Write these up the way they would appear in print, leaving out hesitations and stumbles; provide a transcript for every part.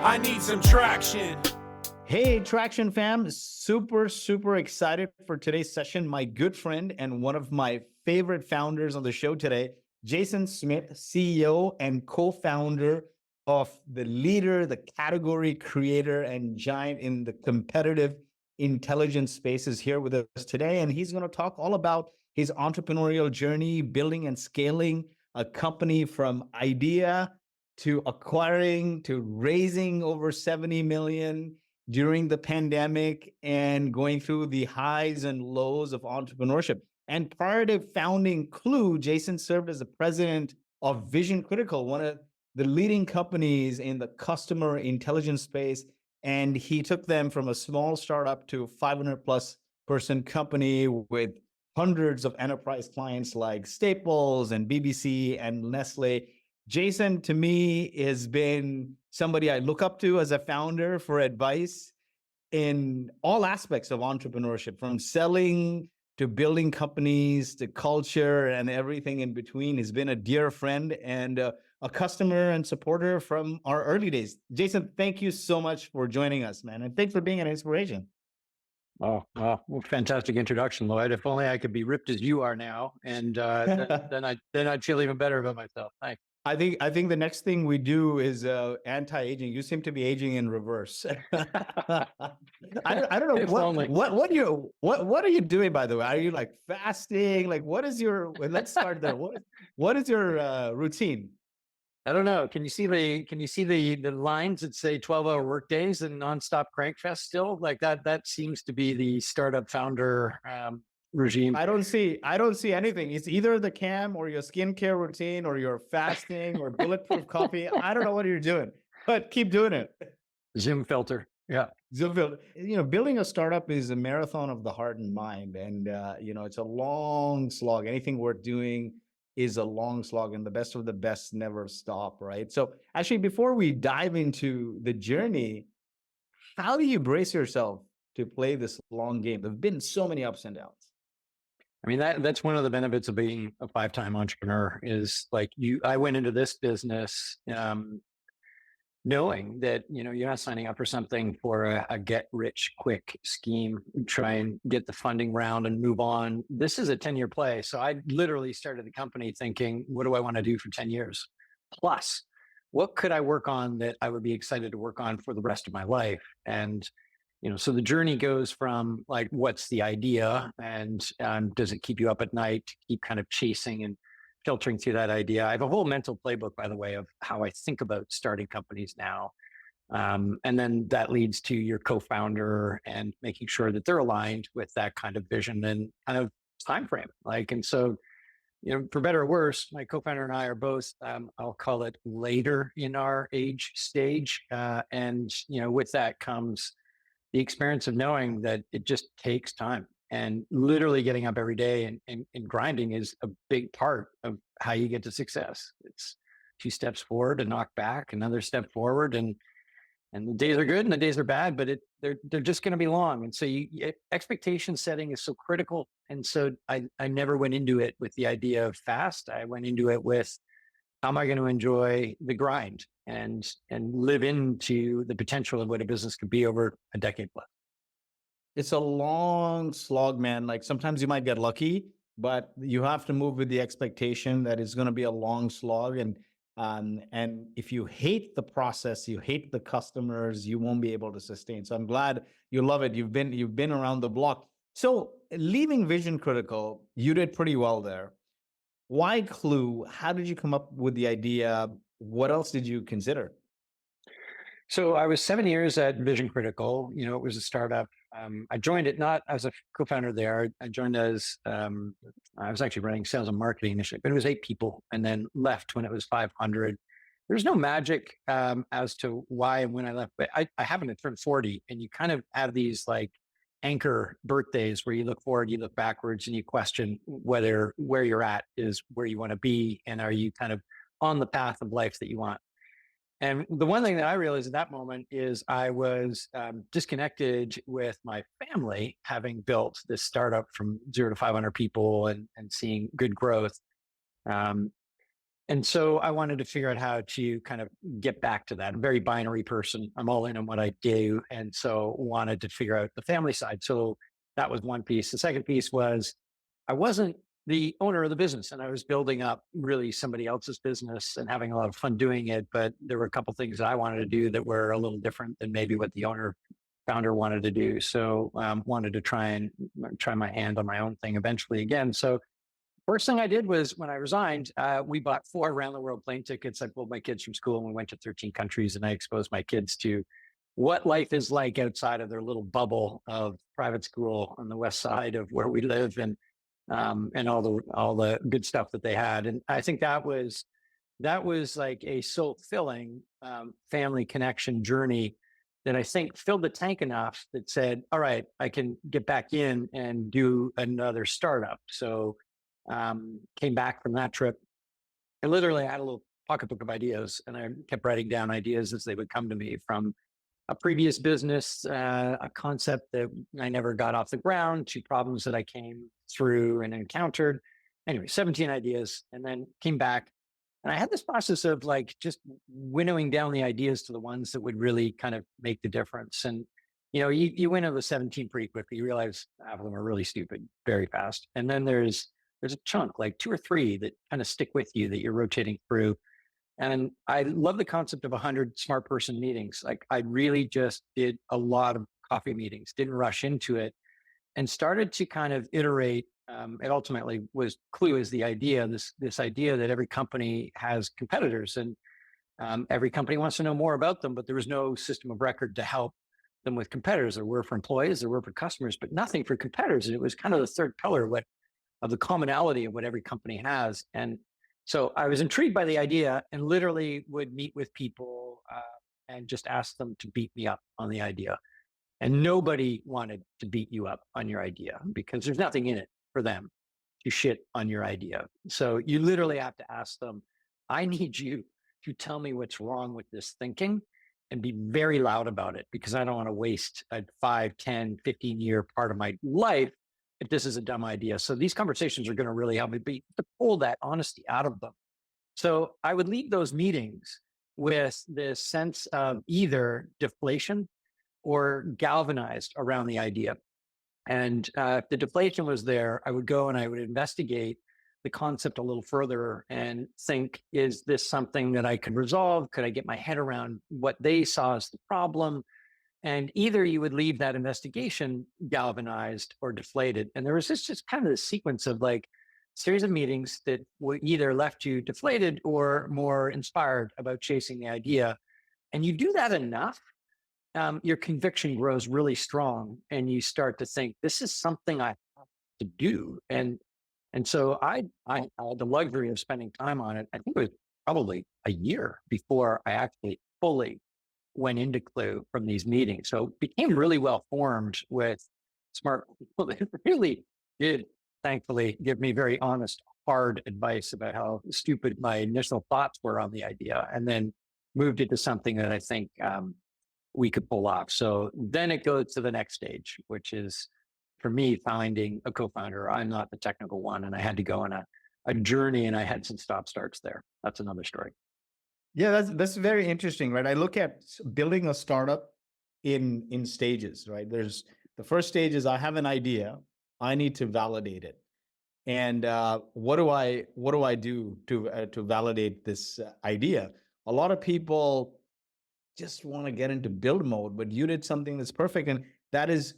I need some traction. Hey, Traction fam, super excited for today's session. My good friend and one of my favorite founders on the show today, Jason Smith, CEO and co-founder of the leader, the category creator and giant in the competitive intelligence space, is here with us today. And he's going to talk all about his entrepreneurial journey, building and scaling a company from idea to acquiring to raising over 70 million during the pandemic and going through the highs and lows of entrepreneurship. And prior to founding Klue, Jason served as the president of Vision Critical, one of the leading companies in the customer intelligence space. And he took them from a small startup to a 500 plus person company with hundreds of enterprise clients like Staples and BBC and Nestle. Jason, to me, has been somebody I look up to as a founder for advice in all aspects of entrepreneurship, from selling to building companies to culture and everything in between. He's been a dear friend and a customer and supporter from our early days. Jason, thank you so much for joining us, man. And thanks for being an inspiration. Oh, well, fantastic introduction, Lloyd. If only I could be ripped as you are now, and then I'd feel even better about myself. Thanks. I think the next thing we do is anti-aging. You seem to be aging in reverse. I don't know what are you doing, by the way? Are you like fasting? Like, what is your? Let's start there. What is your routine? I don't know. Can you see the lines that say 12-hour workdays and nonstop crankfest still? Like that seems to be the startup founder regime. I don't see anything. It's either the cam or your skincare routine or your fasting or bulletproof coffee. I don't know what you're doing, but keep doing it. Zoom filter. Yeah. Zoom filter. Building a startup is a marathon of the heart and mind. And, it's a long slog. Anything worth doing is a long slog, and the best of the best never stop, right? So actually, before we dive into the journey, how do you brace yourself to play this long game? There've been so many ups and downs. I mean, that's one of the benefits of being a 5-time entrepreneur is like I went into this business knowing that, you're not signing up for something for a get rich quick scheme, try and get the funding round and move on. This is a 10-year play. So I literally started the company thinking, what do I want to do for 10 years? Plus, what could I work on that I would be excited to work on for the rest of my life? And so the journey goes from like, what's the idea, and does it keep you up at night to keep kind of chasing and filtering through that idea? I have a whole mental playbook, by the way, of how I think about starting companies now. And then that leads to your co-founder and making sure that they're aligned with that kind of vision and kind of time frame. And so, for better or worse, my co-founder and I are both, I'll call it later in our age stage. And with that comes the experience of knowing that it just takes time, and literally getting up every day and grinding is a big part of how you get to success. It's 2 steps forward and knock back, another step forward, and the days are good and the days are bad, but they're just going to be long. And so expectation setting is so critical. And so I never went into it with the idea of fast. I went into it with, how am I going to enjoy the grind and live into the potential of what a business could be over a decade plus? It's a long slog, man. Like sometimes you might get lucky, but you have to move with the expectation that it's going to be a long slog. And if you hate the process, you hate the customers, you won't be able to sustain. So I'm glad you love it. You've been around the block. So leaving Vision Critical, you did pretty well there. Why Klue? How did you come up with the idea? What else did you consider? So I was 7 years at Vision Critical. It was a startup. I joined it not as a co-founder there. I joined as I was actually running sales and marketing initially, but it was 8 people, and then left when it was 500. There's no magic as to why and when I left, but I happened to turn 40, and you kind of have these like anchor birthdays where you look forward, you look backwards, and you question whether where you're at is where you want to be, and are you kind of on the path of life that you want. And the one thing that I realized at that moment is I was disconnected with my family, having built this startup from 0 to 500 people and seeing good growth. And so I wanted to figure out how to kind of get back to that. I'm a very binary person. I'm all in on what I do. And so wanted to figure out the family side. So that was one piece. The second piece was I wasn't the owner of the business and I was building up really somebody else's business and having a lot of fun doing it. But there were a couple things that I wanted to do that were a little different than maybe what the founder wanted to do. So wanted to try my hand on my own thing eventually again. So first thing I did was when I resigned, we bought 4 round-the-world plane tickets. I pulled my kids from school and we went to 13 countries, and I exposed my kids to what life is like outside of their little bubble of private school on the west side of where we live, and all the good stuff that they had. And I think that was like a soul filling family connection journey that I think filled the tank enough that said, all right, I can get back in and do another startup. So came back from that trip and literally I had a little pocketbook of ideas and I kept writing down ideas as they would come to me from a previous business, a concept that I never got off the ground, to problems that I came through and encountered. Anyway, 17 ideas, and then came back. And I had this process of like just winnowing down the ideas to the ones that would really kind of make the difference. And you winnow the 17 pretty quickly. You realize half of them are really stupid very fast. And then there's a chunk, like 2 or 3 that kind of stick with you that you're rotating through. And I love the concept of 100 smart person meetings. Like I really just did a lot of coffee meetings, didn't rush into it, and started to kind of iterate. It ultimately was Klue is the idea, this idea that every company has competitors, and every company wants to know more about them, but there was no system of record to help them with competitors. There were for employees, there were for customers, but nothing for competitors. And it was kind of the third pillar of the commonality of what every company has. And so I was intrigued by the idea and literally would meet with people and just ask them to beat me up on the idea. And nobody wanted to beat you up on your idea because there's nothing in it for them to shit on your idea. So you literally have to ask them, I need you to tell me what's wrong with this thinking and be very loud about it because I don't want to waste a 5, 10, 15-year part of my life if this is a dumb idea. So these conversations are going to really help me to pull that honesty out of them. So I would leave those meetings with this sense of either deflation or galvanized around the idea. And if the deflation was there, I would go and I would investigate the concept a little further and think, is this something that I could resolve? Could I get my head around what they saw as the problem? And either you would leave that investigation galvanized or deflated. And there was this just kind of this sequence of like series of meetings that either left you deflated or more inspired about chasing the idea. And you do that enough, your conviction grows really strong, and you start to think, this is something I have to do. And so I had the luxury of spending time on it. I think it was probably a year before I actually fully went into Klue from these meetings. So it became really well formed with smart people that really did, thankfully, give me very honest, hard advice about how stupid my initial thoughts were on the idea, and then moved it to something that I think we could pull off. So then it goes to the next stage, which is for me finding a co-founder. I'm not the technical one, and I had to go on a journey, and I had some stop starts there. That's another story. Yeah, that's very interesting, right? I look at building a startup in stages, right? There's the first stage is I have an idea, I need to validate it, and what do I do to validate this idea? A lot of people just want to get into build mode, but you did something that's perfect, and that is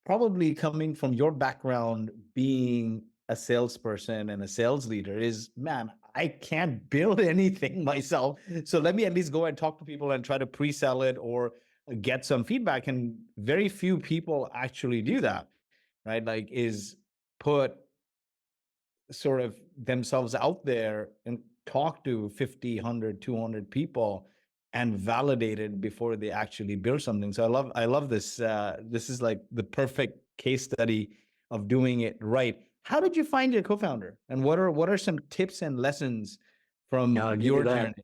probably coming from your background being a salesperson and a sales leader is, man, I can't build anything myself. So let me at least go and talk to people and try to pre-sell it or get some feedback. And very few people actually do that, right? Like is put sort of themselves out there and talk to 50, 100, 200 people and validate it before they actually build something. So I love this. This is like the perfect case study of doing it right. How did you find your co-founder, and what are some tips and lessons No, from I'll give you your that.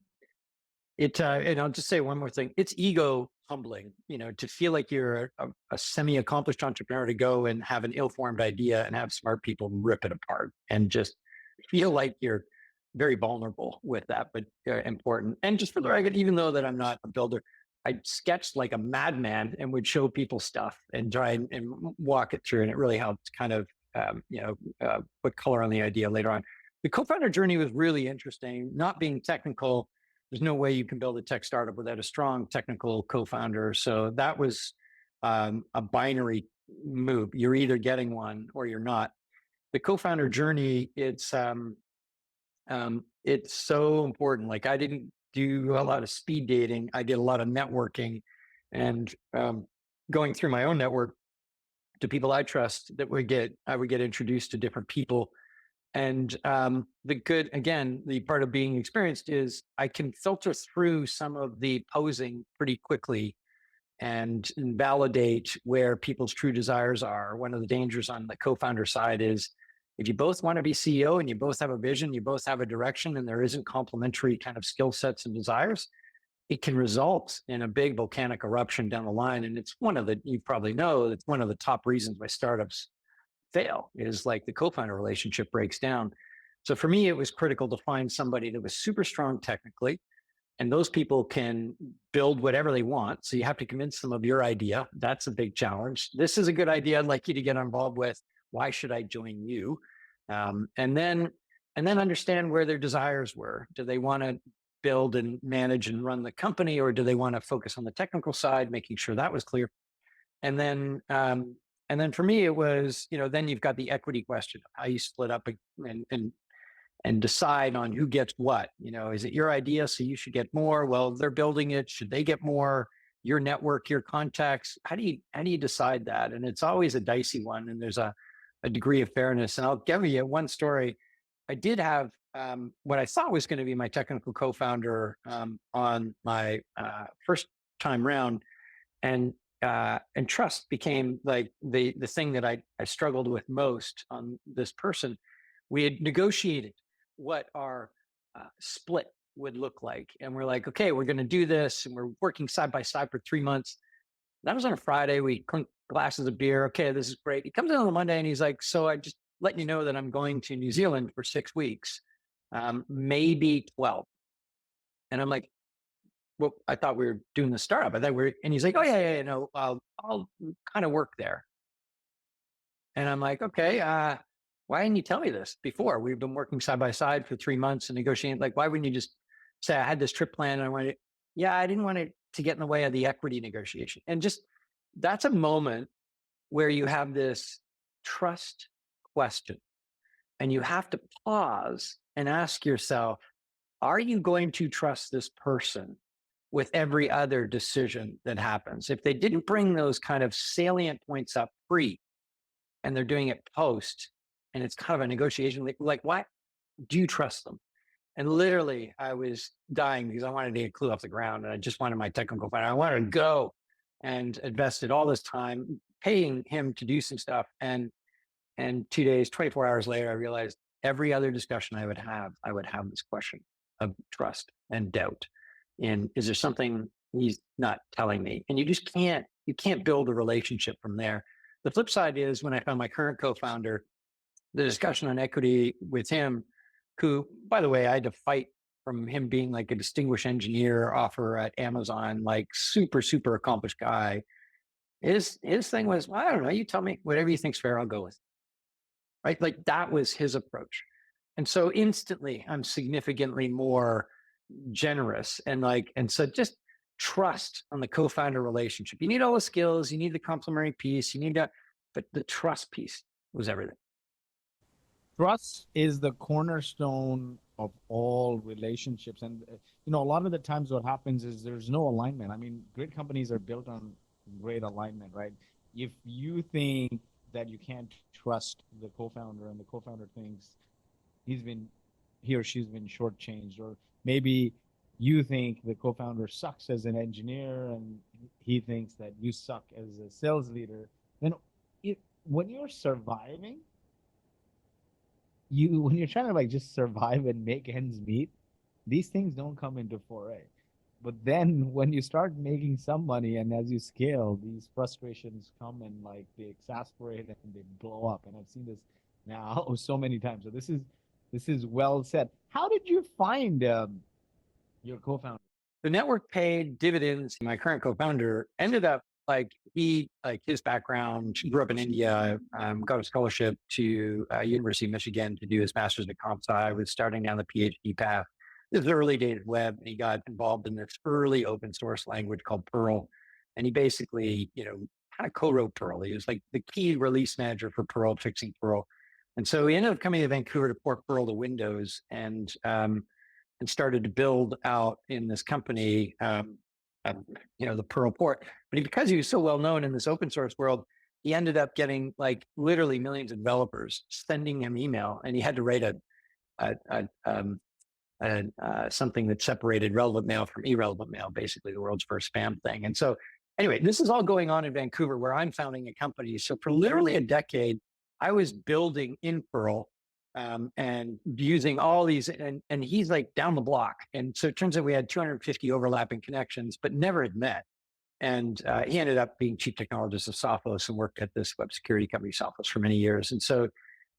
journey? And I'll just say one more thing. It's ego humbling, to feel like you're a semi-accomplished entrepreneur, to go and have an ill-formed idea and have smart people rip it apart and just feel like you're very vulnerable with that, but important. And just for the record, even though that I'm not a builder, I sketched like a madman and would show people stuff and try and walk it through. And it really helped kind of, put color on the idea later on. The co-founder journey was really interesting. Not being technical, there's no way you can build a tech startup without a strong technical co-founder. So that was a binary move. You're either getting one or you're not. The co-founder journey, it's so important. Like I didn't do a lot of speed dating. I did a lot of networking and going through my own network to people I trust I would get introduced to different people. And the part of being experienced is I can filter through some of the posing pretty quickly and validate where people's true desires are. One of the dangers on the co-founder side is if you both want to be CEO and you both have a vision, you both have a direction, and there isn't complementary kind of skill sets and desires, it can result in a big volcanic eruption down the line. And it's you probably know, it's one of the top reasons why startups fail is like the co-founder relationship breaks down. So for me, it was critical to find somebody that was super strong technically, and those people can build whatever they want. So you have to convince them of your idea. That's a big challenge. This is a good idea. I'd like you to get involved with. Why should I join you? And then understand where their desires were. Do they want to build and manage and run the company, or do they want to focus on the technical side, making sure that was clear? And then for me, it was, then you've got the equity question. How you split up and decide on who gets what. Is it your idea, so you should get more? Well, they're building it. Should they get more? Your network, your contacts. How do you decide that? And it's always a dicey one. And there's a degree of fairness. And I'll give you one story. I did have what I thought was going to be my technical co-founder on my first time round, and trust became like the thing that I struggled with most on this person. We had negotiated what our split would look like, and we're like, okay, we're going to do this, and we're working side by side for 3 months. That was on a Friday. We clinked glasses of beer. Okay, this is great. He comes in on the Monday and he's like, so I just letting you know that I'm going to New Zealand for 6 weeks, maybe 12. And I'm like, well, I thought we were doing the startup. And he's like, oh yeah, no, I'll kind of work there. And I'm like, okay, why didn't you tell me this before? We've been working side by side for 3 months and negotiating. Like, why wouldn't you just say I had this trip planned and I wanted? Yeah, I didn't want it to get in the way of the equity negotiation. And just that's a moment where you have this trust question, and you have to pause and ask yourself, are you going to trust this person with every other decision that happens? If they didn't bring those kind of salient points up pre, and they're doing it post, and it's kind of a negotiation, like why do you trust them? And literally, I was dying because I wanted to get Klue off the ground, and I just wanted my technical fighter. I wanted to go, and invested all this time paying him to do some stuff. And 2 days, 24 hours later, I realized every other discussion I would have this question of trust and doubt. And is there something he's not telling me? And you can't build a relationship from there. The flip side is when I found my current co-founder, the discussion on equity with him, who, by the way, I had to fight from him being like a distinguished engineer offer at Amazon, like super, super accomplished guy. His thing was, well, I don't know, you tell me whatever you think's fair, I'll go with. Right? Like that was his approach. And so instantly I'm significantly more generous and so just trust on the co-founder relationship. You need all the skills, you need the complementary piece, but the trust piece was everything. Trust is the cornerstone of all relationships. And, a lot of the times what happens is there's no alignment. I mean, great companies are built on great alignment, right? If you think that you can't trust the co-founder and the co-founder thinks he or she's been shortchanged, or maybe you think the co-founder sucks as an engineer and he thinks that you suck as a sales leader, then when you're surviving, when you're trying to like just survive and make ends meet, these things don't come into foray. But then when you start making some money and as you scale, these frustrations come and like they exasperate and they blow up. And I've seen this now so many times. So this is This is well said. How did you find your co-founder? The network paid dividends. My current co-founder ended up like his background, grew up in India, got a scholarship to University of Michigan to do his master's at comp sci, was starting down the PhD path. This is the early days of web, and he got involved in this early open source language called Perl. And he basically, kind of co-wrote Perl. He was like the key release manager for Perl, fixing Perl. And so he ended up coming to Vancouver to port Perl to Windows, and started to build out in this company, the Perl port. But because he was so well known in this open source world, he ended up getting like literally millions of developers sending him email, and he had to write a, a, um, something that separated relevant mail from irrelevant mail, basically the world's first spam thing. And so, anyway, this is all going on in Vancouver where I'm founding a company. So for literally a decade, I was building in Perl, and using all these, and he's like down the block. And so it turns out we had 250 overlapping connections, but never had met. And he ended up being chief technologist of Sophos and worked at this web security company, Sophos, for many years. And so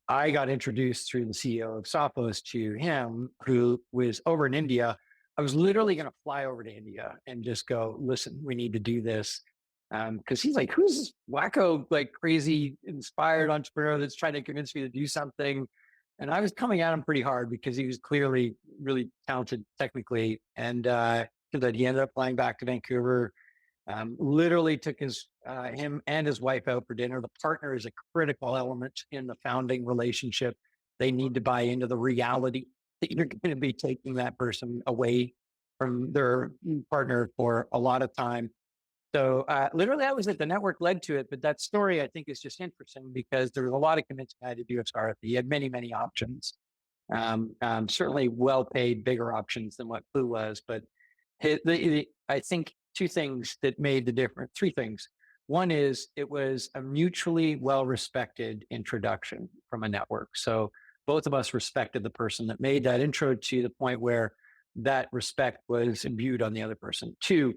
I got introduced through the CEO of Sophos to him, who was over in India. I was literally going to fly over to India and just go, listen, we need to do this. Because he's like, who's this wacko, like crazy inspired entrepreneur that's trying to convince me to do something? And I was coming at him pretty hard because he was clearly really talented technically. And that he ended up flying back to Vancouver, literally took him and his wife out for dinner. The partner is a critical element in the founding relationship. They need to buy into the reality that you're going to be taking that person away from their partner for a lot of time. So literally, that was it. The network led to it, but that story I think is just interesting because there was a lot of convincing I had to do at startup. He had many, many options. Certainly, well-paid, bigger options than what Klue was. But I think two things that made the difference. Three things. One is it was a mutually well-respected introduction from a network. So both of us respected the person that made that intro to the point where that respect was imbued on the other person. Two,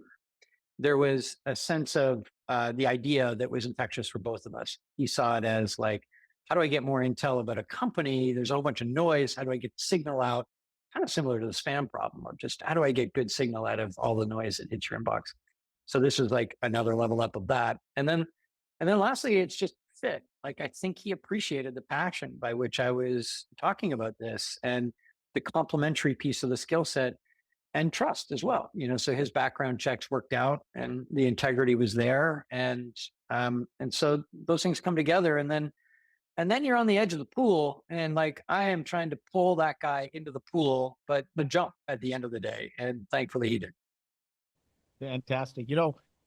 there was a sense of the idea that was infectious for both of us. He saw it as like, how do I get more intel about a company? There's a whole bunch of noise. How do I get signal out? Kind of similar to the spam problem of just how do I get good signal out of all the noise that hits your inbox? So this is like another level up of that. And then lastly, it's just fit. Like I think he appreciated the passion by which I was talking about this and the complementary piece of the skill set and trust as well. So his background checks worked out and the integrity was there. And so those things come together and then you're on the edge of the pool and like I am trying to pull that guy into the pool, but the jump at the end of the day. And thankfully he did. Fantastic.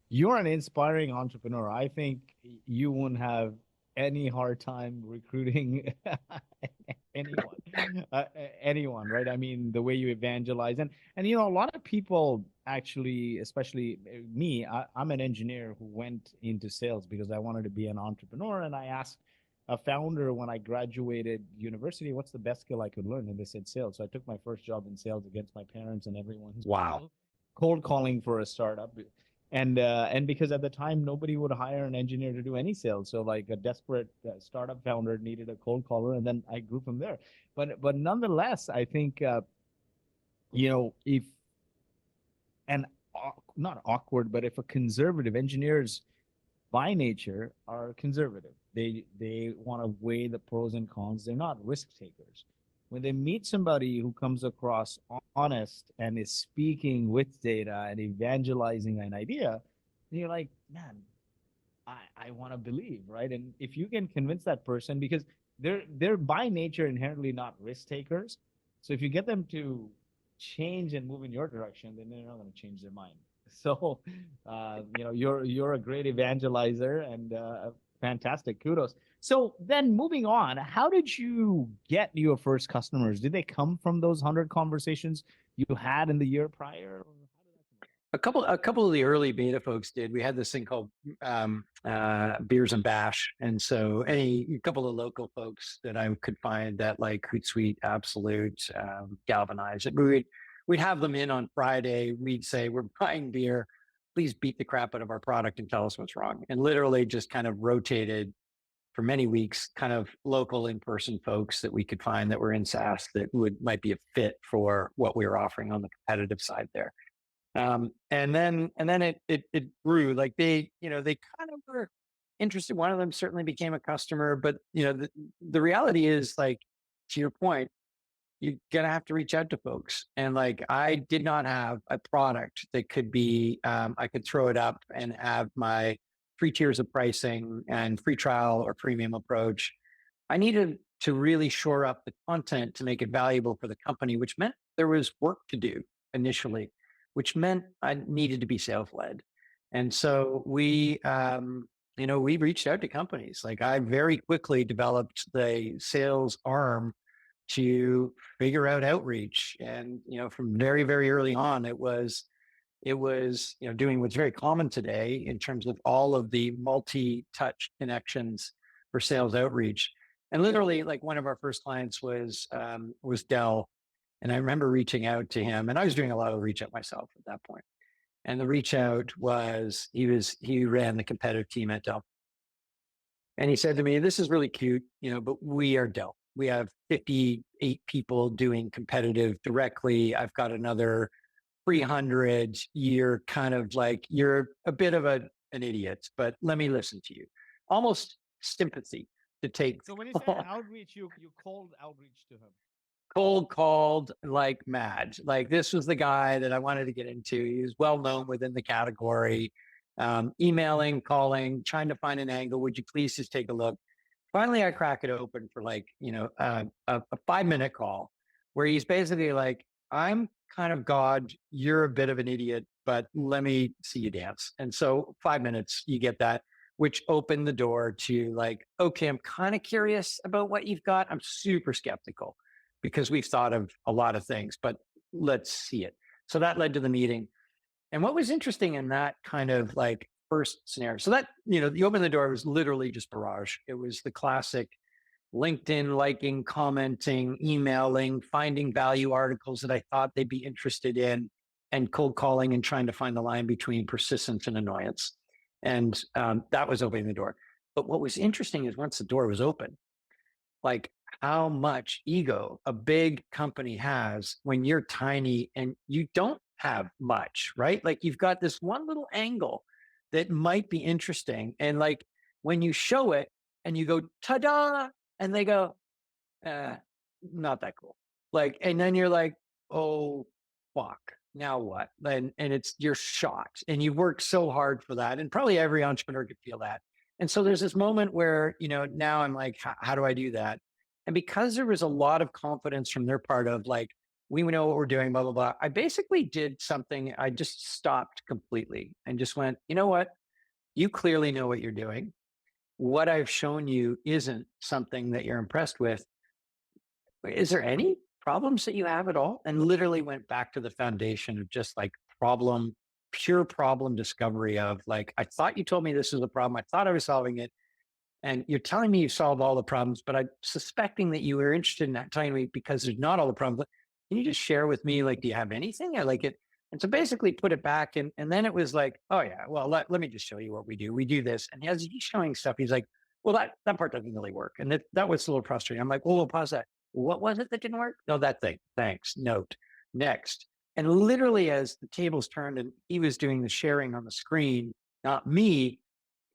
You're an inspiring entrepreneur. I think you wouldn't have any hard time recruiting anyone, anyone, right? I mean, the way you evangelize and a lot of people actually, especially me, I'm an engineer who went into sales because I wanted to be an entrepreneur, and I asked a founder when I graduated university, what's the best skill I could learn? And they said sales. So I took my first job in sales against my parents and everyone's Wow. cold calling for a startup. And because at the time nobody would hire an engineer to do any sales, so like a desperate startup founder needed a cold caller, and then I grew from there. But nonetheless, I think if and not awkward, but if a conservative engineers by nature are conservative, they want to weigh the pros and cons. They're not risk takers. When they meet somebody who comes across honest and is speaking with data and evangelizing an idea, you're like, man, I want to believe, right? And if you can convince that person, because they're by nature inherently not risk takers, so if you get them to change and move in your direction, then they're not going to change their mind. So, you're a great evangelizer and fantastic. Kudos. So then moving on, how did you get your first customers? Did they come from those 100 conversations you had in the year prior? A couple of the early beta folks did. We had this thing called Beers and Bash, and so a couple of local folks that I could find that like Hootsuite, Absolute, Galvanize. We'd have them in on Friday. We'd say, we're buying beer. Please beat the crap out of our product and tell us what's wrong. And literally just kind of rotated for many weeks, kind of local in-person folks that we could find that were in SaaS that might be a fit for what we were offering on the competitive side there. And then it grew. Like they kind of were interested. One of them certainly became a customer, but the reality is, like, to your point, you're gonna have to reach out to folks. And like I did not have a product that could be I could throw it up and have my free tiers of pricing and free trial or premium approach. I needed to really shore up the content to make it valuable for the company, which meant there was work to do initially, which meant I needed to be sales led. And so we reached out to companies. Like I very quickly developed the sales arm to figure out outreach. And, from very, very early on, it was doing what's very common today in terms of all of the multi-touch connections for sales outreach. And literally, like one of our first clients was Dell. And I remember reaching out to him, and I was doing a lot of reach out myself at that point. And the reach out was he ran the competitive team at Dell. And he said to me, "This is really cute, but we are Dell. We have 58 people doing competitive directly. I've got another 300. You're kind of like, you're a bit of an idiot, but let me listen to you." Almost sympathy to take. So when you say outreach, you called outreach to him. Cold called like mad. Like this was the guy that I wanted to get into. He was well known within the category. Emailing, calling, trying to find an angle. Would you please just take a look? Finally, I crack it open for like, a 5-minute call where he's basically like, "I'm kind of God. You're a bit of an idiot, but let me see you dance." And so 5 minutes, you get that, which opened the door to like, okay, I'm kind of curious about what you've got. I'm super skeptical because we've thought of a lot of things, but let's see it. So that led to the meeting. And what was interesting in that kind of like first scenario, so that, you open the door, was literally just barrage. It was the classic LinkedIn liking, commenting, emailing, finding value articles that I thought they'd be interested in, and cold calling and trying to find the line between persistence and annoyance. And that was opening the door. But what was interesting is once the door was open, like how much ego a big company has when you're tiny and you don't have much, right? Like you've got this one little angle that might be interesting. And like when you show it and you go, ta-da, and they go, uh, not that cool. Like, and then you're like, oh, fuck. Now what? And it's you're shocked and you've worked so hard for that. And probably every entrepreneur could feel that. And so there's this moment where, now I'm like, how do I do that? And because there was a lot of confidence from their part of like, we know what we're doing, blah, blah, blah. I basically did something. I just stopped completely and just went, you know what? You clearly know what you're doing. What I've shown you isn't something that you're impressed with. Is there any problems that you have at all? And literally went back to the foundation of just like pure problem discovery of like, I thought you told me this was a problem. I thought I was solving it. And you're telling me you solved all the problems, but I'm suspecting that you were interested in that telling me because there's not all the problems. Can you just share with me, like, do you have anything? I like it. And so basically put it back. And then it was like, oh yeah, well, let me just show you what we do. We do this. And as he's showing stuff, he's like, well, that part doesn't really work. And that was a little frustrating. I'm like, well, we'll pause that. What was it that didn't work? No, that thing. Thanks. Note. Next. And literally as the tables turned and he was doing the sharing on the screen, not me,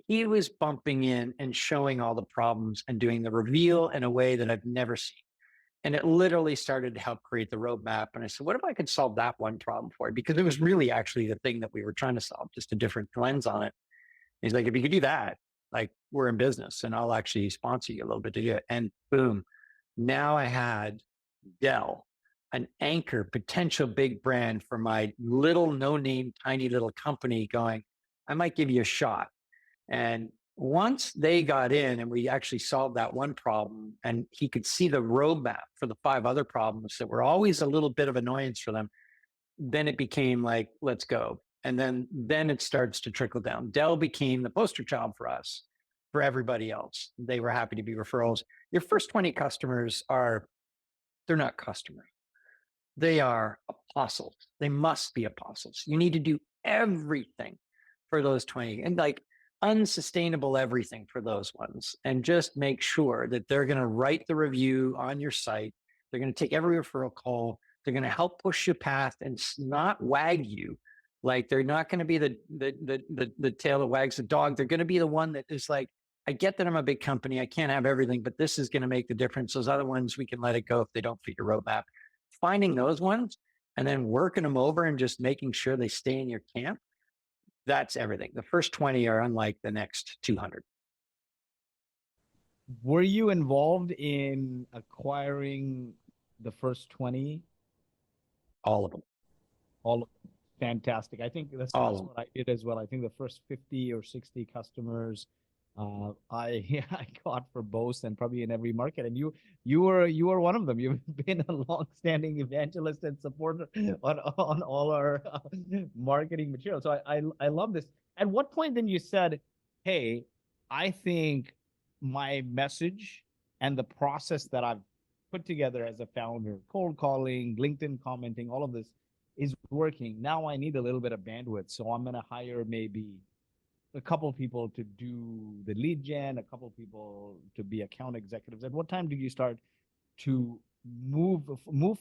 he was bumping in and showing all the problems and doing the reveal in a way that I've never seen. And it literally started to help create the roadmap. And I said, what if I could solve that one problem for you? Because it was really actually the thing that we were trying to solve, just a different lens on it. He's like, if you could do that, like we're in business and I'll actually sponsor you a little bit to do it. And boom, now I had Dell, an anchor, potential big brand for my little no name, tiny little company going, I might give you a shot. And once they got in and we actually solved that one problem and he could see the roadmap for the 5 other problems that were always a little bit of annoyance for them, then it became like, let's go. And then it starts to trickle down. Dell became the poster child for us, for everybody else. They were happy to be referrals. Your first 20 customers they're not customers. They are apostles. They must be apostles. You need to do everything for those 20. And like, unsustainable everything for those ones and just make sure that they're going to write the review on your site. They're going to take every referral call. They're going to help push you past and not wag you. Like they're not going to be the tail that wags the dog. They're going to be the one that is like, I get that I'm a big company. I can't have everything, but this is going to make the difference. Those other ones, we can let it go if they don't fit your roadmap. Finding those ones and then working them over and just making sure they stay in your camp. That's everything. The first 20 are unlike the next 200. Were you involved in acquiring the first 20? All of them. All of them. Fantastic. I think that's what I did as well. I think the first 50 or 60 customers I I got for both and probably in every market. And you were one of them. You've been a long-standing evangelist and supporter on all our marketing material. So I love this. At what point then you said, "Hey, I think my message and the process that I've put together as a founder, cold calling, LinkedIn commenting, all of this is working. Now I need a little bit of bandwidth. So I'm going to hire maybe a couple of people to do the lead gen, a couple of people to be account executives." At what time did you start to move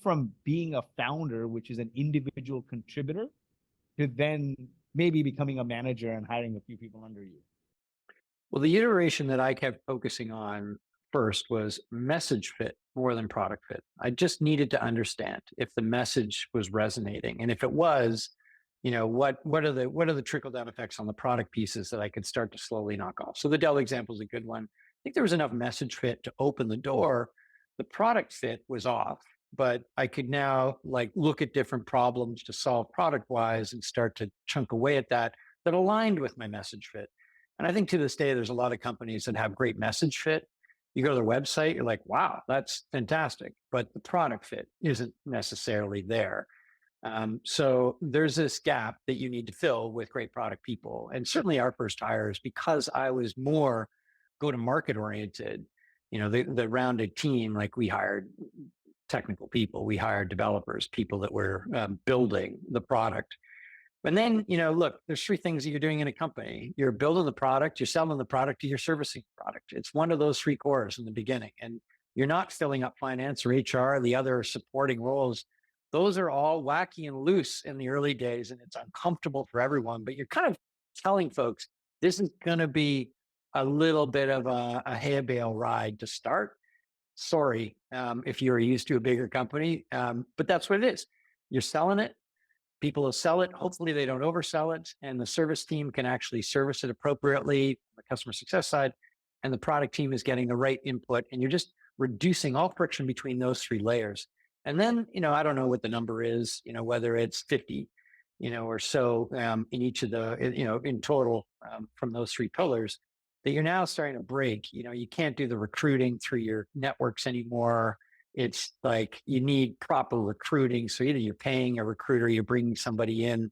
from being a founder, which is an individual contributor, to then maybe becoming a manager and hiring a few people under you? Well, the iteration that I kept focusing on first was message fit more than product fit. I just needed to understand if the message was resonating, and if it was, what are the trickle down effects on the product pieces that I could start to slowly knock off. So the Dell example is a good one. I think there was enough message fit to open the door. The product fit was off, but I could now like look at different problems to solve product wise and start to chunk away at that aligned with my message fit. And I think to this day, there's a lot of companies that have great message fit. You go to their website, you're like, wow, that's fantastic. But the product fit isn't necessarily there. So there's this gap that you need to fill with great product people. And certainly our first hires, because I was more go to market oriented, the rounded team, like we hired technical people, we hired developers, people that were building the product. And then, look, there's three things that you're doing in a company. You're building the product, you're selling the product, you're servicing the product. It's one of those three cores in the beginning. And you're not filling up finance or HR, the other supporting roles. Those are all wacky and loose in the early days, and it's uncomfortable for everyone. But you're kind of telling folks this is going to be a little bit of a hay bale ride to start. Sorry if you're used to a bigger company, but that's what it is. You're selling it. People will sell it. Hopefully they don't oversell it. And the service team can actually service it appropriately on the customer success side. And the product team is getting the right input. And you're just reducing all friction between those three layers. And then, I don't know what the number is, whether it's 50, or so in each of the, in total from those three pillars that you're now starting to break. You can't do the recruiting through your networks anymore. It's like you need proper recruiting. So either you're paying a recruiter, you're bringing somebody in,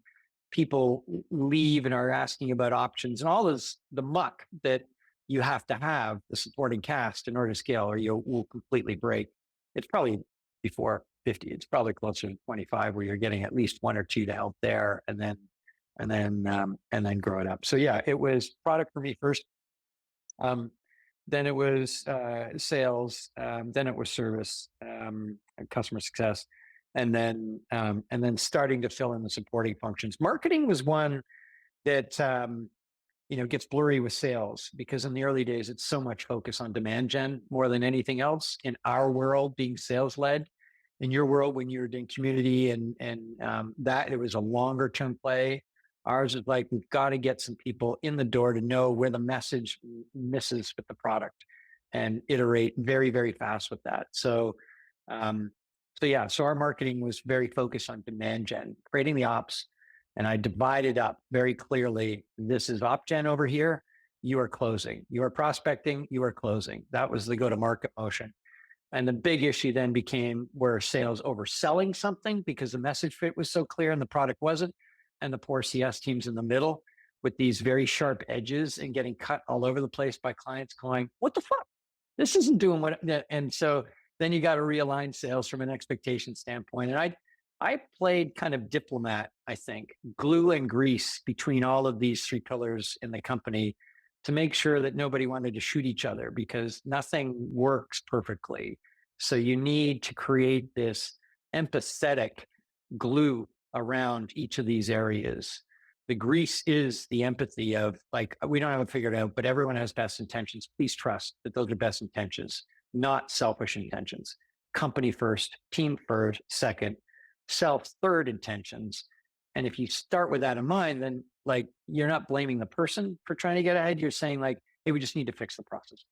people leave and are asking about options and all this, the muck that you have to have the supporting cast in order to scale, or you will completely break. It's probably before 50. It's probably closer to 25 where you're getting at least one or two to help there and then grow it up. So yeah, it was product for me first. Then it was sales. Then it was service, and customer success, and then starting to fill in the supporting functions. Marketing was one that gets blurry with sales because in the early days it's so much focus on demand gen more than anything else. In our world, being sales led, in your world when you're doing community and that it was a longer term play. Ours is like, we've got to get some people in the door to know where the message misses with the product and iterate very, very fast with that. So our marketing was very focused on demand gen, creating the ops. And I divided up very clearly. This is op gen over here. You are closing. You are prospecting. You are closing. That was the go-to-market motion. And the big issue then became where sales overselling something because the message fit was so clear and the product wasn't. And the poor CS teams in the middle with these very sharp edges and getting cut all over the place by clients going, what the fuck? This isn't doing what. And so then you got to realign sales from an expectation standpoint. And I played kind of diplomat, I think, glue and grease between all of these three pillars in the company to make sure that nobody wanted to shoot each other because nothing works perfectly. So you need to create this empathetic glue around each of these areas. The grease is the empathy of like, we don't have it figured out, but everyone has best intentions. Please trust that those are best intentions, not selfish intentions. Company first, team first, second, self third intentions. And if you start with that in mind, then like you're not blaming the person for trying to get ahead. You're saying like, hey, we just need to fix the process.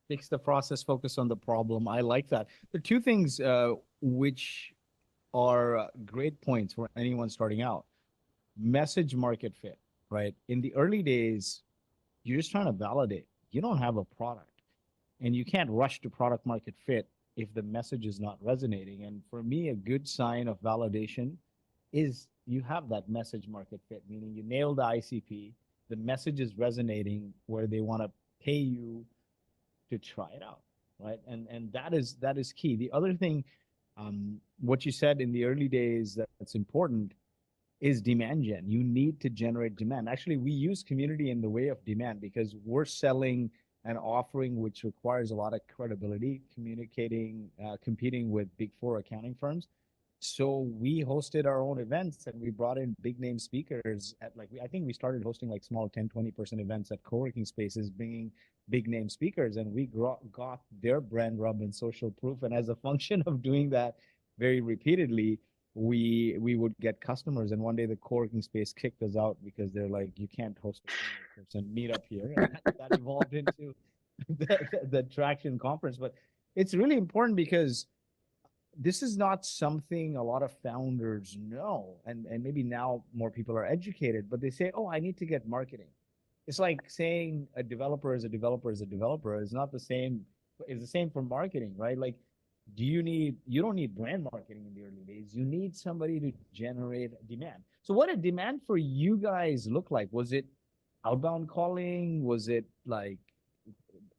Fix the process, focus on the problem. I like that. The two things which are great points for anyone starting out. Message market fit, right? In the early days, you're just trying to validate. You don't have a product and you can't rush to product market fit if the message is not resonating. And for me, a good sign of validation is you have that message market fit, meaning you nailed the ICP, the message is resonating where they want to pay you to try it out, right? And that is key. The other thing, what you said in the early days that's important is demand gen. You need to generate demand. Actually, we use community in the way of demand because we're selling an offering which requires a lot of credibility, communicating, competing with big four accounting firms. So we hosted our own events and we brought in big name speakers at like, I think we started hosting like small 10, 20% events at co-working spaces, bringing big name speakers, and we got their brand rub and social proof. And as a function of doing that very repeatedly, we would get customers. And one day the co-working space kicked us out because they're like, you can't host a person meet up here. And that evolved into the Traction conference. But it's really important because this is not something a lot of founders know. And maybe now more people are educated, but they say, oh, I need to get marketing. It's like saying a developer is a developer is a developer. It's not the same. It's the same for marketing, right? Like, you don't need brand marketing in the early days. You need somebody to generate demand. So what did demand for you guys look like? Was it outbound calling? Was it like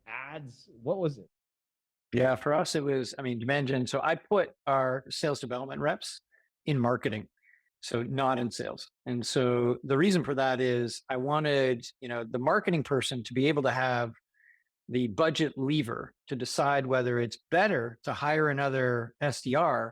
ads? What was it? Yeah, for us, it was, I mean, demand gen. So I put our sales development reps in marketing, so not in sales. And so the reason for that is I wanted, the marketing person to be able to have the budget lever to decide whether it's better to hire another SDR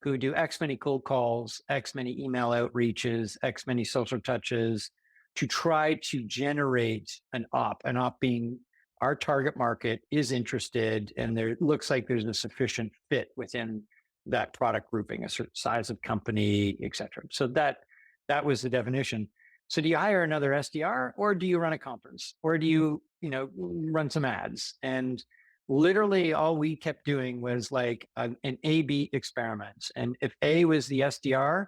who do X many cold calls, X many email outreaches, X many social touches to try to generate an op being our target market is interested and there looks like there's a sufficient fit within that product grouping, a certain size of company, et cetera. So that was the definition. So do you hire another SDR or do you run a conference or do you, run some ads? And literally all we kept doing was like an A/B experiment. And if A was the SDR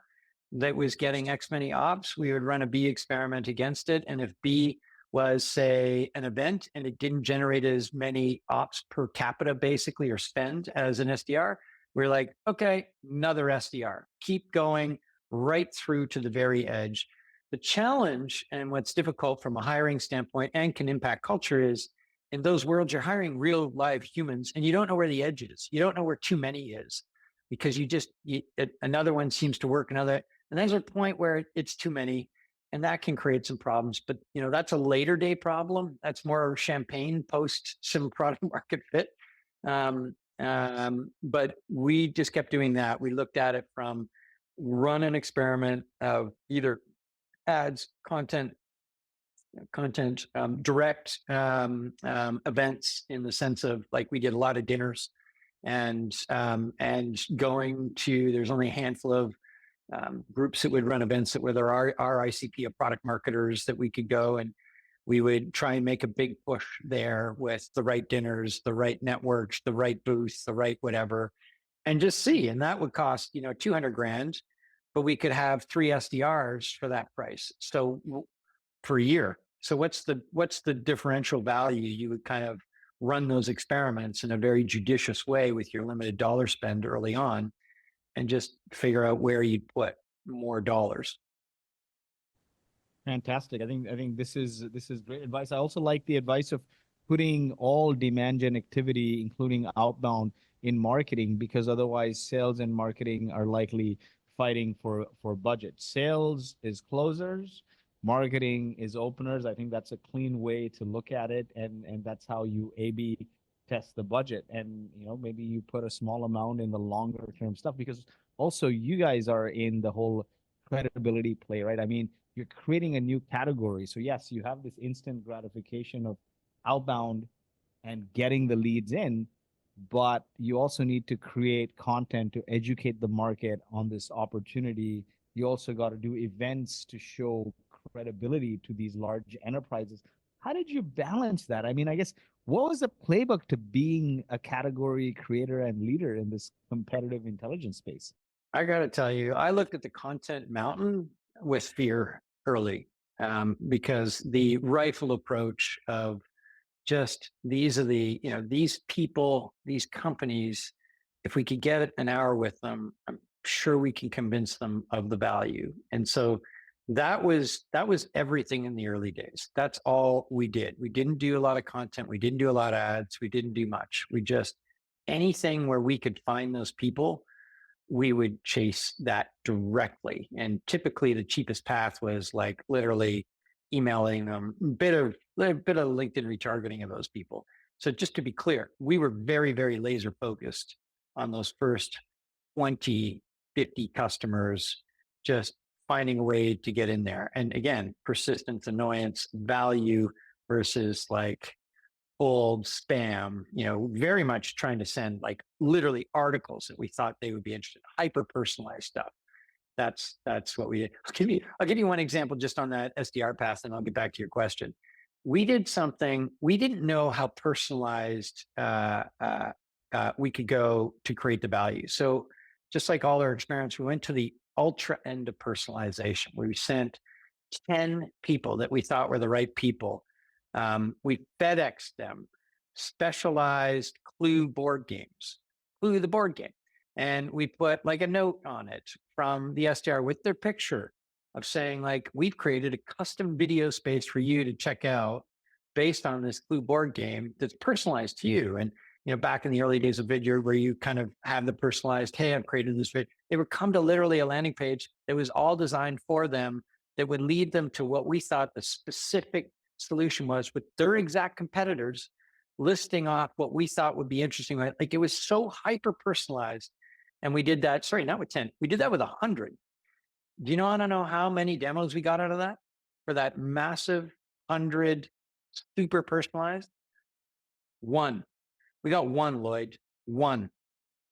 that was getting X many ops, we would run a B experiment against it. And if B was say an event and it didn't generate as many ops per capita basically or spend as an SDR, we're like, okay, another SDR, keep going right through to the very edge. The challenge and what's difficult from a hiring standpoint and can impact culture is in those worlds, you're hiring real live humans and you don't know where the edge is. You don't know where too many is because another one seems to work, and there's a point where it's too many and that can create some problems. But, that's a later day problem. That's more champagne post some product market fit. But we just kept doing that. We looked at it from run an experiment of either ads, content, direct events in the sense of like we did a lot of dinners and going to, there's only a handful of groups that would run events that were there our ICP of product marketers that we could go and we would try and make a big push there with the right dinners, the right networks, the right booths, the right whatever, and just see. And that would cost, 200 grand, but we could have 3 SDRs for that price. So per year. So what's the differential value? You would kind of run those experiments in a very judicious way with your limited dollar spend early on and just figure out where you'd put more dollars. Fantastic. I think this is great advice. I also like the advice of putting all demand gen activity, including outbound, in marketing, because otherwise sales and marketing are likely fighting for budget. Sales is closers, marketing is openers. I think that's a clean way to look at it, and that's how you A/B test the budget. And maybe you put a small amount in the longer term stuff, because also you guys are in the whole credibility play, right? I mean, you're creating a new category. So yes, you have this instant gratification of outbound and getting the leads in, but you also need to create content to educate the market on this opportunity. You also got to do events to show credibility to these large enterprises. How did you balance that? I mean, I guess, what was the playbook to being a category creator and leader in this competitive intelligence space? I got to tell you, I looked at the content mountain with fear early, because the rifle approach of just these are these people, these companies, if we could get an hour with them, I'm sure we can convince them of the value. And so that was everything in the early days. That's all we did. We didn't do a lot of content. We didn't do a lot of ads. We didn't do much. We just anything where we could find those people, we would chase that directly. And typically the cheapest path was like literally emailing them, a bit of LinkedIn retargeting of those people. So just to be clear, we were very, very laser focused on those first 20, 50 customers, just finding a way to get in there. And again, persistence, annoyance, value versus like old spam, very much trying to send like literally articles that we thought they would be interested in, hyper personalized stuff. That's what we did. I'll give you one example just on that SDR path, and I'll get back to your question. We did something we didn't know how personalized we could go to create the value. So just like all our experience, we went to the ultra end of personalization, where we sent 10 people that we thought were the right people. We FedExed them specialized Clue board games, Clue the board game. And we put like a note on it from the SDR with their picture of saying, like, we've created a custom video space for you to check out based on this Clue board game that's personalized to you. And, back in the early days of video where you kind of have the personalized, hey, I've created this video, they would come to literally a landing page that was all designed for them that would lead them to what we thought the specific solution was with their exact competitors, listing off what we thought would be interesting. Like it was so hyper personalized. And we did that, sorry, not with 10, we did that with 100. Do you know, I don't know how many demos we got out of that for that massive 100 super personalized? One. We got one, Lloyd. One.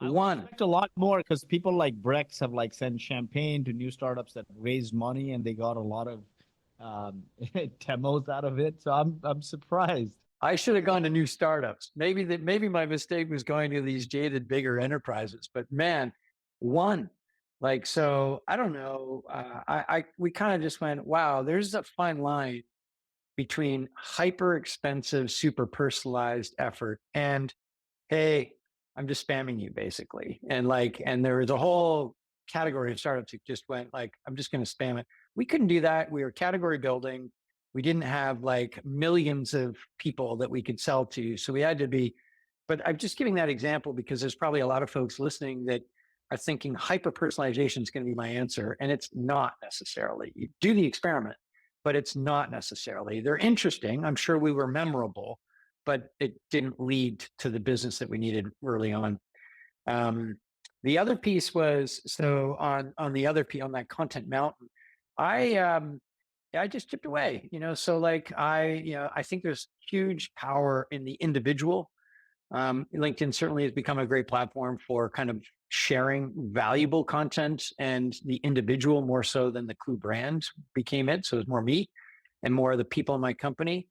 I would One. expect a lot more, because people like Brex have like sent champagne to new startups that raised money, and they got a lot of demos out of it. So I'm surprised. I should have gone to new startups. Maybe my mistake was going to these jaded bigger enterprises. But man, one. Like, so I don't know. We kind of just went, wow, there's a fine line between hyper expensive, super personalized effort and, hey, I'm just spamming you basically. And there was a whole category of startups who just went like, I'm just going to spam it. We couldn't do that. We were category building. We didn't have like millions of people that we could sell to. So we had to be, but I'm just giving that example because there's probably a lot of folks listening that are thinking hyper personalization is going to be my answer. And it's not necessarily. You do the experiment, but it's not necessarily. They're interesting. I'm sure we were memorable, but it didn't lead to the business that we needed early on. The other piece was, so on the other piece, on that content mountain, I just chipped away, so like I think there's huge power in the individual. LinkedIn certainly has become a great platform for kind of sharing valuable content, and the individual more so than the Clue brand became it. So it's more me and more of the people in my company.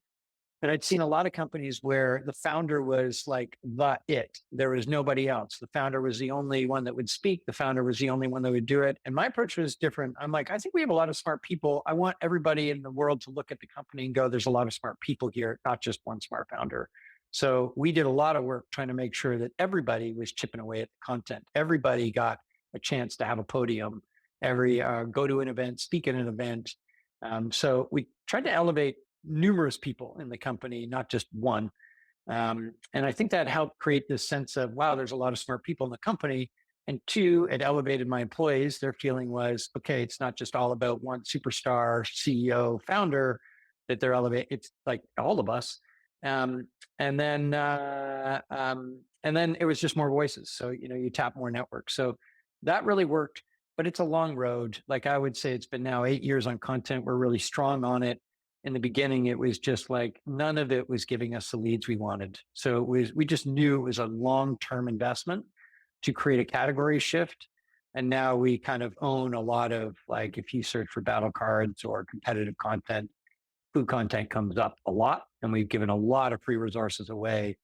And I'd seen a lot of companies where the founder was like there was nobody else. The founder was the only one that would speak. The founder was the only one that would do it. And my approach was different. I'm like, I think we have a lot of smart people. I want everybody in the world to look at the company and go, there's a lot of smart people here, not just one smart founder. So we did a lot of work trying to make sure that everybody was chipping away at the content. Everybody got a chance to have a podium, go to an event, speak at an event. So we tried to elevate numerous people in the company, not just one. And I think that helped create this sense of, wow, there's a lot of smart people in the company. And two, it elevated my employees. Their feeling was, okay, it's not just all about one superstar CEO founder that they're elevating. It's like all of us. Um, and then it was just more voices. So, you tap more networks. So that really worked, but it's a long road. Like I would say it's been now 8 years on content. We're really strong on it. In the beginning, it was just like none of it was giving us the leads we wanted. So we just knew it was a long-term investment to create a category shift. And now we kind of own a lot of, like, if you search for battle cards or competitive content, food content comes up a lot. And we've given a lot of free resources away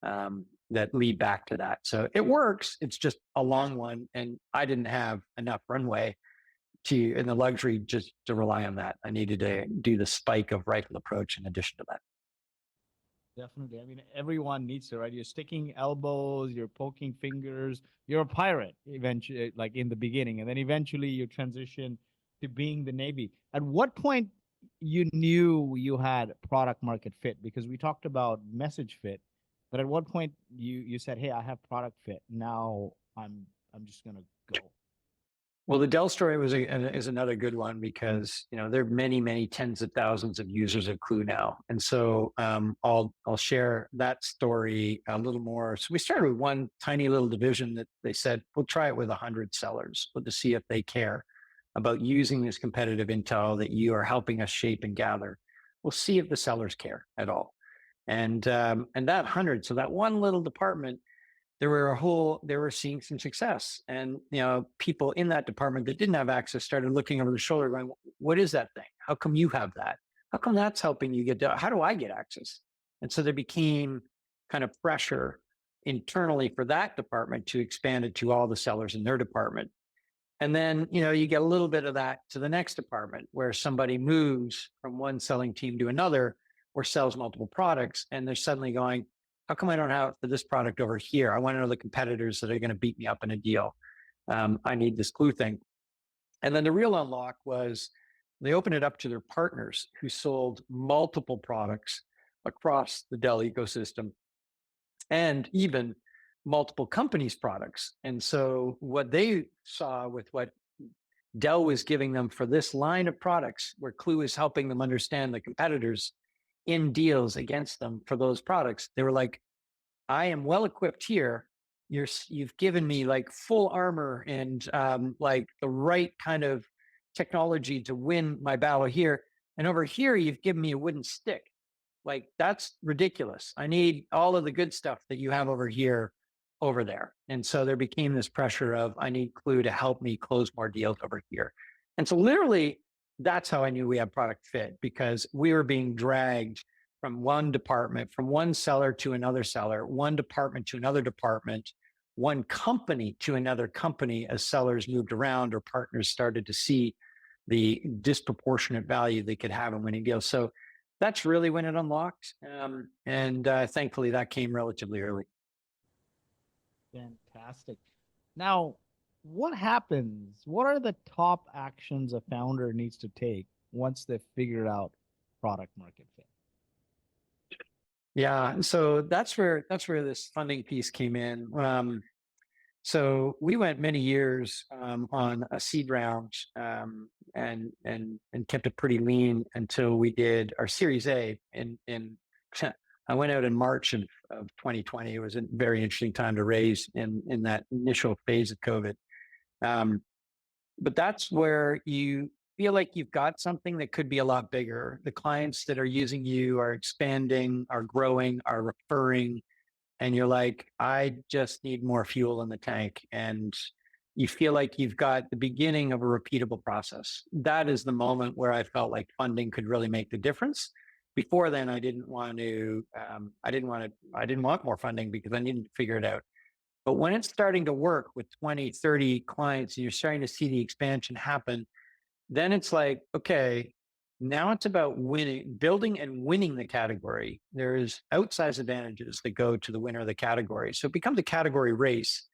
that lead back to that. So it works. It's just a long one. And I didn't have enough runway and the luxury just to rely on that. I needed to do the spike of rifle approach in addition to that. Definitely. I mean, everyone needs to, right? You're sticking elbows, you're poking fingers, you're a pirate eventually, like in the beginning, and then eventually you transition to being the Navy. At what point you knew you had product market fit? Because we talked about message fit, but at what point you said, "Hey, I have product fit. Now I'm just gonna go." Well, the Dell story is another good one because there are many, many tens of thousands of users of Klue now, and so I'll share that story a little more. So we started with one tiny little division that they said we'll try it with 100 sellers, but to see if they care about using this competitive intel that you are helping us shape and gather. We'll see if the sellers care at all, and that 100, so that one little department they were seeing some success. And, people in that department that didn't have access started looking over the shoulder going, what is that thing? How come you have that? How come that's helping you how do I get access? And so there became kind of pressure internally for that department to expand it to all the sellers in their department. And then, you get a little bit of that to the next department where somebody moves from one selling team to another or sells multiple products. And they're suddenly going, how come I don't have it for this product over here? I want to know the competitors that are going to beat me up in a deal. I need this Klue thing. And then the real unlock was they opened it up to their partners who sold multiple products across the Dell ecosystem and even multiple companies' products. And so what they saw with what Dell was giving them for this line of products, where Klue is helping them understand the competitors in deals against them for those products, they were like, I am well equipped here. You've given me like full armor and like the right kind of technology to win my battle here. And over here, you've given me a wooden stick. Like that's ridiculous. I need all of the good stuff that you have over here, over there. And so there became this pressure of I need Klue to help me close more deals over here. And so literally, that's how I knew we had product fit, because we were being dragged from one department, from one seller to another seller, one department to another department, one company to another company as sellers moved around or partners started to see the disproportionate value they could have in winning deals. So that's really when it unlocked. And thankfully, that came relatively early. Fantastic. Now, what happens? What are the top actions a founder needs to take once they've figured out product market fit? Yeah, so that's where this funding piece came in. So we went many years on a seed round and kept it pretty lean until we did our Series A. In I went out in March of 2020. It was a very interesting time to raise in that initial phase of COVID. Um, but that's where you feel like you've got something that could be a lot bigger. The clients that are using you are expanding, are growing, are referring, and you're like, I just need more fuel in the tank. And you feel like you've got the beginning of a repeatable process. That is the moment where I felt like funding could really make the difference. Before then, I didn't want to, I didn't want more funding because I needed to figure it out. But when it's starting to work with 20, 30 clients, and you're starting to see the expansion happen, then it's like, okay, now it's about winning, building and winning the category. There's outsized advantages that go to the winner of the category. So it becomes a category race.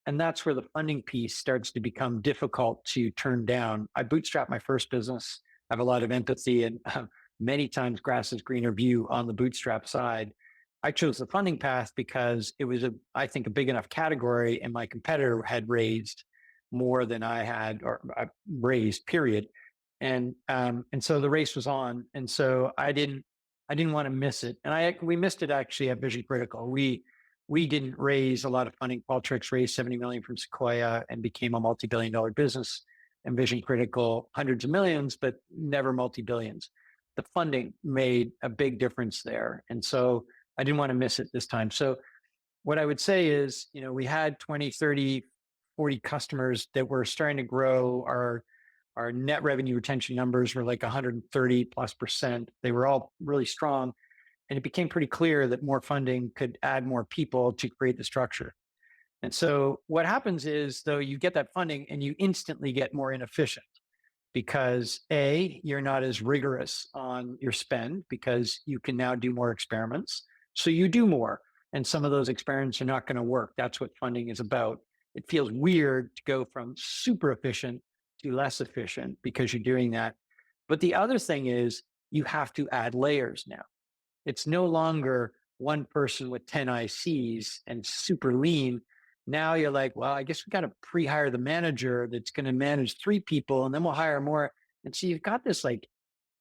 And that's where the funding piece starts to become difficult to turn down. I bootstrapped my first business. I have a lot of empathy and many times grass is greener view on the bootstrap side. I chose the funding path because it was I think, a big enough category, and my competitor had raised more than I had, or I raised, period. And so the race was on, and so I didn't want to miss it, and we missed it actually at Vision Critical. We didn't raise a lot of funding. Qualtrics raised 70 million from Sequoia and became a multi-billion-dollar business, and Vision Critical hundreds of millions, but never multi-billions. The funding made a big difference there, and so I didn't want to miss it this time. So what I would say is, we had 20, 30, 40 customers that were starting to grow. Our net revenue retention numbers were like 130 plus percent. They were all really strong. And it became pretty clear that more funding could add more people to create the structure. And so what happens is, though, you get that funding and you instantly get more inefficient because you're not as rigorous on your spend because you can now do more experiments. So you do more, and some of those experiments are not going to work. That's what funding is about. It feels weird to go from super efficient to less efficient because you're doing that. But the other thing is you have to add layers now. It's no longer one person with 10 ICs and super lean. Now you're like, well, I guess we got to pre-hire the manager that's going to manage 3 people, and then we'll hire more. And so you've got this like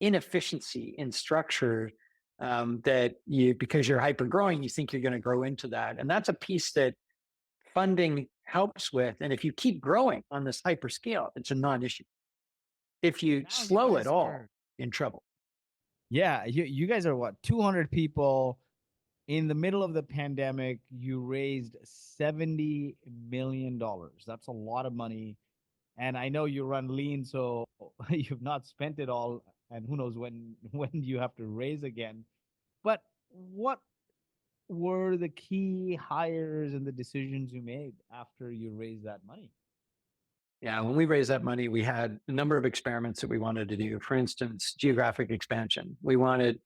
inefficiency in structure, that because you're hyper growing, you think you're going to grow into that. And that's a piece that funding helps with. And if you keep growing on this hyper scale, it's a non-issue. If you Now you slow it guys all, are, in trouble. yeah, you guys are what, 200 people in the middle of the pandemic. You raised $70 million. That's a lot of money. And I know you run lean, so you've not spent it all. And who knows when when you have to raise again. But what were the key hires and the decisions you made after you raised that money? Yeah, when we raised that money, we had a number of experiments that we wanted to do. For instance, geographic expansion. We wanted,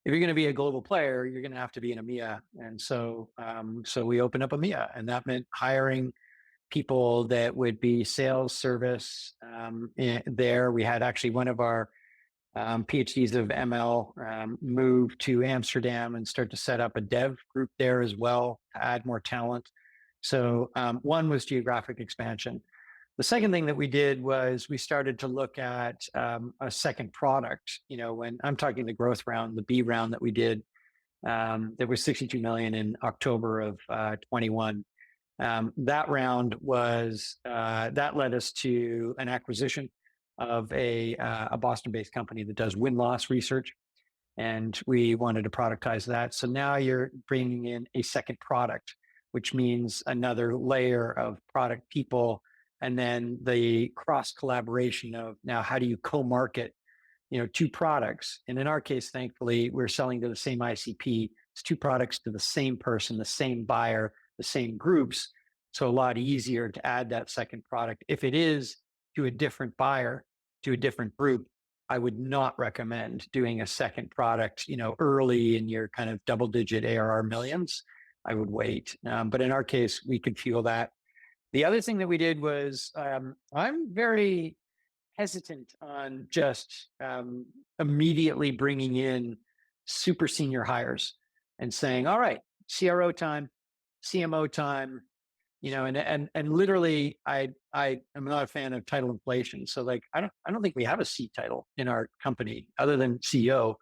if you're going to be a global player, you're going to have to be in EMEA, and so we opened up EMEA, and that meant hiring people that would be sales, service. There, we had actually one of our PhDs of ML move to Amsterdam and start to set up a dev group there as well to add more talent. So one was geographic expansion. The second thing that we did was we started to look at a second product. When I'm talking the growth round, the B round that we did, there was 62 million in October of 21. That round was that led us to an acquisition of a Boston-based company that does win-loss research, and we wanted to productize that. So now you're bringing in a second product, which means another layer of product people, and then the cross collaboration of now how do you co-market, 2 products. And in our case, thankfully, we're selling to the same ICP. It's 2 products to the same person, the same buyer, the same groups. So a lot easier to add that second product. If it is to a different buyer, to a different group, I would not recommend doing a second product, early in your kind of double-digit ARR millions. I would wait. But in our case, we could fuel that. The other thing that we did was I'm very hesitant on just immediately bringing in super senior hires and saying, all right, CRO time, CMO time, and literally I am not a fan of title inflation. So like I don't think we have a C title in our company other than CEO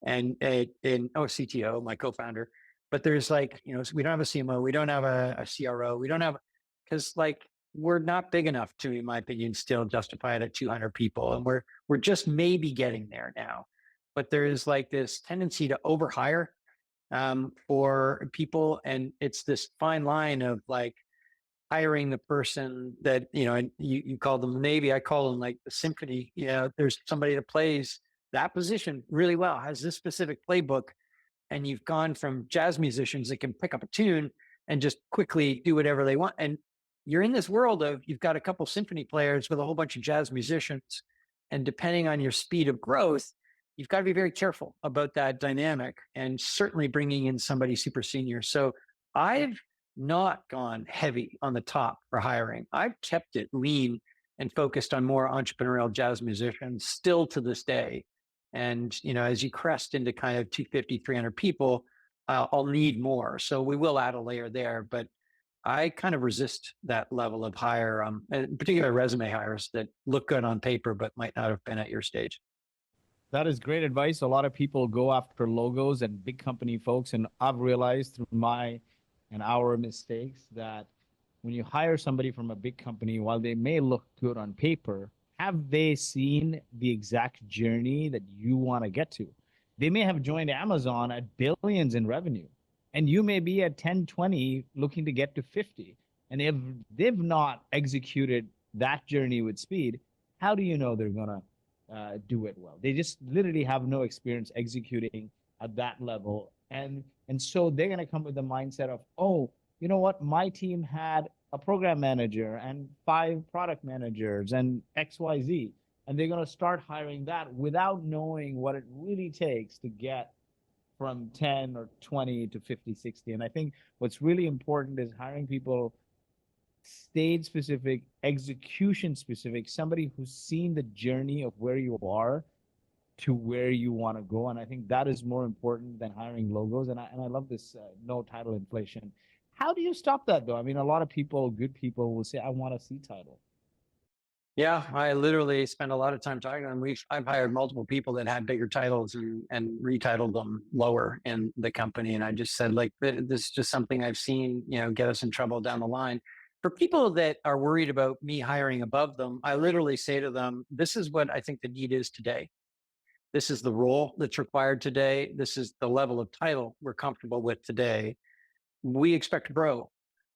and CTO, my co-founder. But there's like, we don't have a CMO, we don't have a CRO, we don't have, because like we're not big enough to, in my opinion, still justify it at 200 people. And we're just maybe getting there now. But there's like this tendency to overhire for people. And it's this fine line of like hiring the person that, and you call them maybe, I call them like the symphony. There's somebody that plays that position really well, has this specific playbook, and you've gone from jazz musicians that can pick up a tune and just quickly do whatever they want. And you're in this world of you've got a couple symphony players with a whole bunch of jazz musicians. And depending on your speed of growth, you've got to be very careful about that dynamic, and certainly bringing in somebody super senior. So I've not gone heavy on the top for hiring. I've kept it lean and focused on more entrepreneurial jazz musicians still to this day. And, as you crest into kind of 250, 300 people, I'll need more. So we will add a layer there, but I kind of resist that level of hire, in particular resume hires that look good on paper but might not have been at your stage. That is great advice. A lot of people go after logos and big company folks. And I've realized through my and our mistakes that when you hire somebody from a big company, while they may look good on paper, have they seen the exact journey that you want to get to? They may have joined Amazon at billions in revenue, and you may be at 10, 20 looking to get to 50. And if they've not executed that journey with speed, how do you know they're going to do it well? They just literally have no experience executing at that level. And so they're going to come with the mindset of, oh, you know what? My team had a program manager and 5 product managers and XYZ. And they're going to start hiring that without knowing what it really takes to get from 10 or 20 to 50, 60. And I think what's really important is hiring people stage specific, execution specific, somebody who's seen the journey of where you are to where you want to go. And I think that is more important than hiring logos. And I love this no title inflation. How do you stop that though? I mean, a lot of people, good people, will say, I want a C title. Yeah, I literally spend a lot of time talking to them. I've hired multiple people that had bigger titles and retitled them lower in the company. And I just said, like, this is just something I've seen, get us in trouble down the line. For people that are worried about me hiring above them, I literally say to them, this is what I think the need is today. This is the role that's required today. This is the level of title we're comfortable with today. We expect to grow.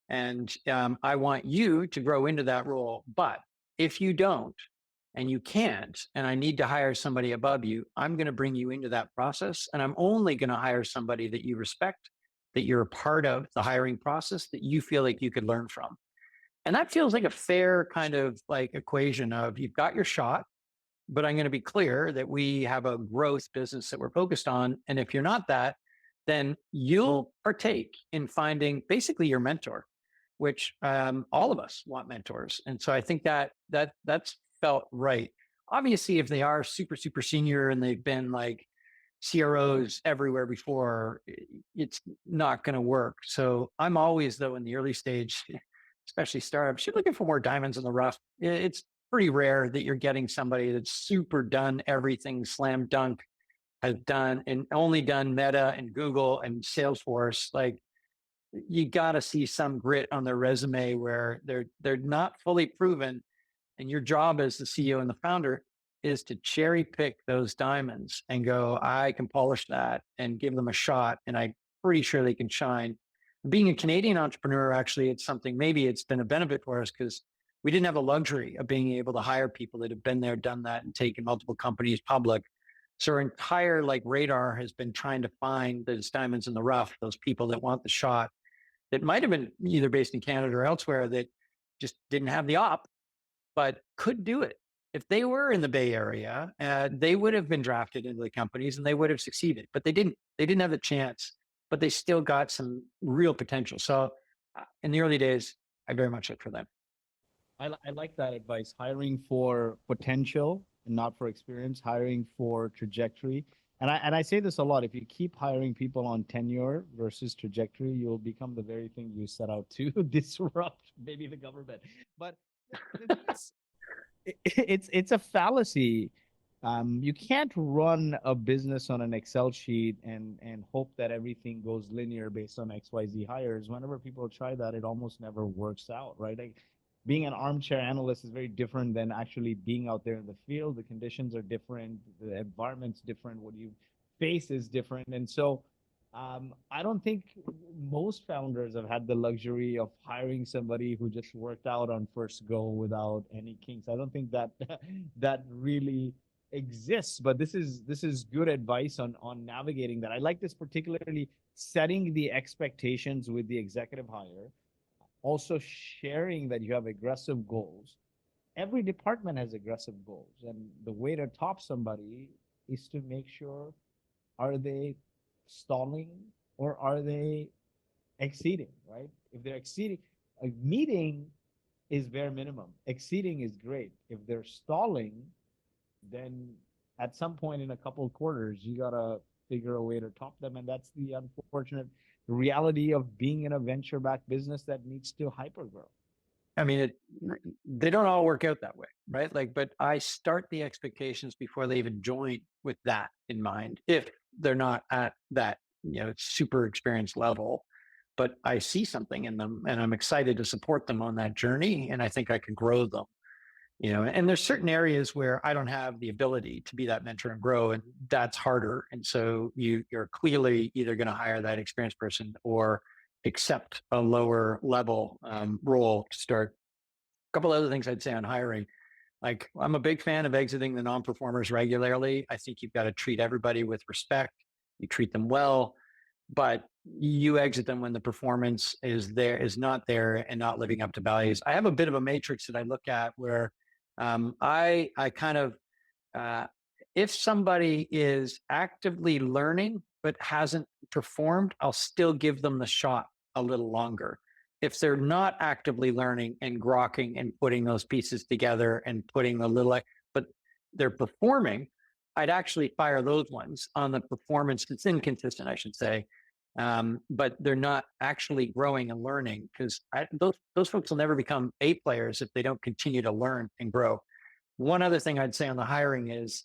And I want you to grow into that role. But if you don't, and you can't, and I need to hire somebody above you, I'm going to bring you into that process. And I'm only going to hire somebody that you respect, that you're a part of the hiring process, that you feel like you could learn from. And that feels like a fair kind of like equation of you've got your shot, but I'm going to be clear that we have a growth business that we're focused on. And if you're not that, then you'll partake in finding basically your mentor, which all of us want mentors. And so I think that's felt right. Obviously, if they are super, super senior and they've been like CROs everywhere before, it's not going to work. So I'm always, though, in the early stage, especially startups, you're looking for more diamonds in the rough. It's pretty rare that you're getting somebody that's super done everything slam dunk, has done and only done Meta and Google and Salesforce. Like, you got to see some grit on their resume where they're not fully proven, and your job as the CEO and the founder is to cherry pick those diamonds and go, I can polish that and give them a shot, and I'm pretty sure they can shine. Being a Canadian entrepreneur, actually, it's something, maybe it's been a benefit for us because we didn't have the luxury of being able to hire people that have been there, done that, and taken multiple companies public. So our entire like radar has been trying to find those diamonds in the rough, those people that want the shot, that might have been either based in Canada or elsewhere, that just didn't have the op, but could do it. If they were in the Bay Area, they would have been drafted into the companies and they would have succeeded, but they didn't. They didn't have the chance, but they still got some real potential. So in the early days, I very much look for them. I like that advice. Hiring for potential and not for experience, hiring for trajectory. And I say this a lot. If you keep hiring people on tenure versus trajectory, you'll become the very thing you set out to disrupt, maybe the government. But it's a fallacy. You can't run a business on an Excel sheet and hope that everything goes linear based on XYZ hires. Whenever people try that, it almost never works out, right? Like, being an armchair analyst is very different than actually being out there in the field. The conditions are different, the environment's different, what you face is different. And so I don't think most founders have had the luxury of hiring somebody who just worked out on first go without any kinks. I don't think that that really exists, but this is good advice on navigating that. I like this, particularly setting the expectations with the executive hire, also sharing that you have aggressive goals. Every department has aggressive goals, and the way to top somebody is to make sure, are they stalling or are they exceeding, right? If they're exceeding, a meeting is bare minimum. Exceeding is great. If they're stalling, then at some point in a couple of quarters, you gotta figure a way to top them. And that's the unfortunate reality of being in a venture-backed business that needs to hyper grow. I mean, they don't all work out that way, right? Like, but I start the expectations before they even join with that in mind. If they're not at that, super experienced level, but I see something in them and I'm excited to support them on that journey. And I think I can grow them, and there's certain areas where I don't have the ability to be that mentor and grow, and that's harder. And so you're clearly either going to hire that experienced person or accept a lower level role to start. A couple other things I'd say on hiring. Like, I'm a big fan of exiting the non-performers regularly. I think you've got to treat everybody with respect. You treat them well, but you exit them when the performance is not there and not living up to values. I have a bit of a matrix that I look at where I kind of uh, if somebody is actively learning but hasn't performed, I'll still give them the shot a little longer. If they're not actively learning and grokking and putting those pieces together and putting a little, but they're performing, I'd actually fire those ones on the performance that's inconsistent, I should say. But they're not actually growing and learning, because those folks will never become A players if they don't continue to learn and grow. One other thing I'd say on the hiring is